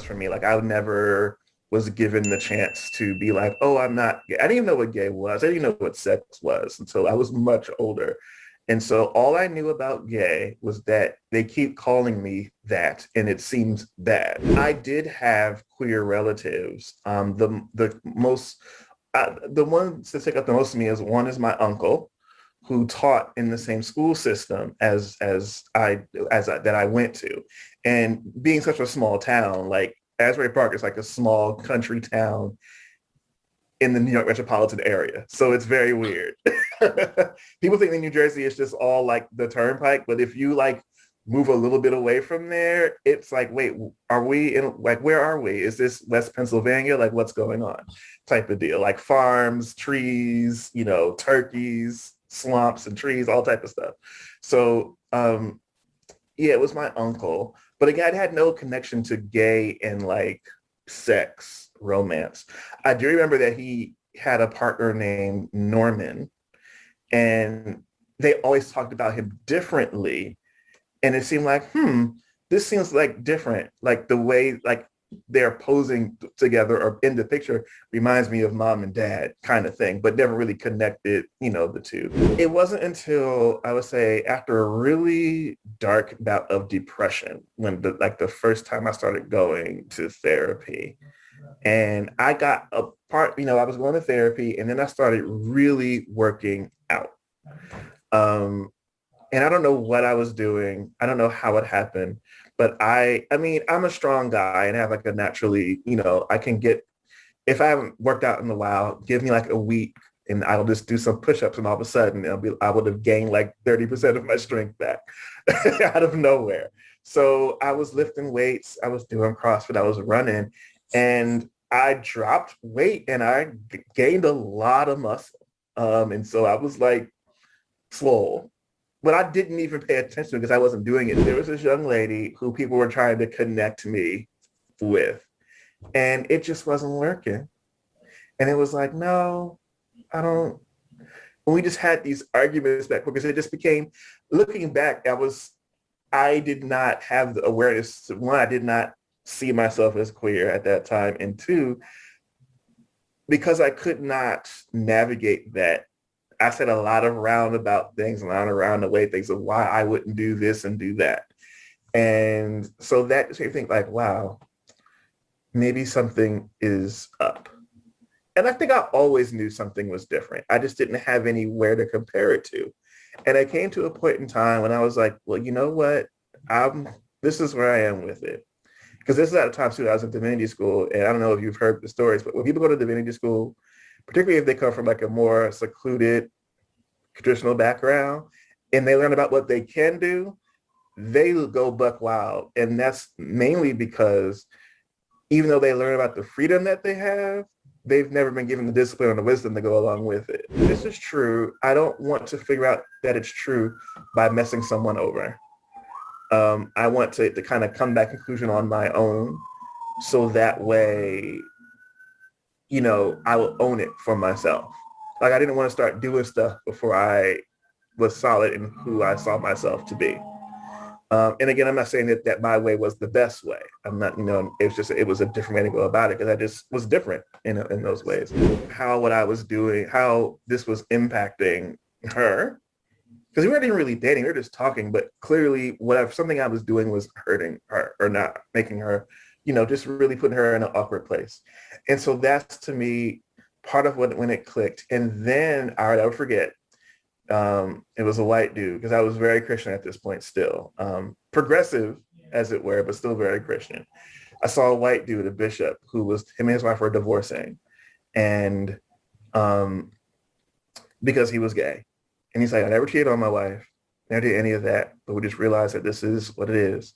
for me. Like I never was given the chance to be like, oh, I'm not gay. I didn't even know what gay was. I didn't even know what sex was until I was much older. And so all I knew about gay was that they keep calling me that, and it seems bad. I did have queer relatives. The one to stick up the most to me is one is my uncle, who taught in the same school system that I went to, and being such a small town, like Asbury Park is like a small country town in the New York metropolitan area. So it's very weird. People think that New Jersey is just all like the turnpike, but if you like move a little bit away from there, it's like, wait, are we in, like, where are we? Is this West Pennsylvania? Like, what's going on? Type of deal. Like farms, trees, turkeys, swamps and trees, all type of stuff. So yeah, it was my uncle. But again, I had no connection to gay and like sex, romance. I do remember that he had a partner named Norman, and they always talked about him differently. And it seemed like, this seems like different. Like the way like they're posing together or in the picture reminds me of mom and dad kind of thing, but never really connected, the two. It wasn't until I would say after a really dark bout of depression when the first time I started going to therapy. And I got a part, I was going to therapy and then I started really working out. And I don't know what I was doing. I don't know how it happened, but I mean, I'm a strong guy and have like a naturally, I can get, if I haven't worked out in a while, give me like a week and I'll just do some push-ups and all of a sudden I would have gained like 30% of my strength back out of nowhere. So I was lifting weights, I was doing CrossFit, I was running, and I dropped weight and I gained a lot of muscle. And so I was like swole, but I didn't even pay attention because I wasn't doing it. There was this young lady who people were trying to connect me with, and it just wasn't working. And it was like, no, I don't. And we just had these arguments back because it just became, looking back, I did not have the awareness. One, I did not see myself as queer at that time. And two, because I could not navigate that, I said a lot of roundabout things, a lot of roundabout things of why I wouldn't do this and do that. And so that just made me think like, wow, maybe something is up. And I think I always knew something was different. I just didn't have anywhere to compare it to. And I came to a point in time when I was like, well, you know what? This is where I am with it. Because this is at a time too, I was in divinity school, and I don't know if you've heard the stories, but when people go to divinity school, particularly if they come from like a more secluded traditional background and they learn about what they can do, they go buck wild. And that's mainly because even though they learn about the freedom that they have, they've never been given the discipline or the wisdom to go along with it. This is true. I don't want to figure out that it's true by messing someone over. I want to kind of come to that conclusion on my own. So that way, I will own it for myself. Like I didn't want to start doing stuff before I was solid in who I saw myself to be. And again, I'm not saying that my way was the best way. I'm not, it was a different way to go about it because I just was different in those ways. How what I was doing, how this was impacting her, because we weren't even really dating, we were just talking, but clearly something I was doing was hurting her or not making her, just really putting her in an awkward place. And so that's to me part of when it clicked. And then I'll never forget, it was a white dude because I was very Christian at this point still, progressive as it were, but still very Christian. I saw a white dude, a bishop, him and his wife were divorcing, and because he was gay. And he's like, I never cheated on my wife, never did any of that, but we just realized that this is what it is.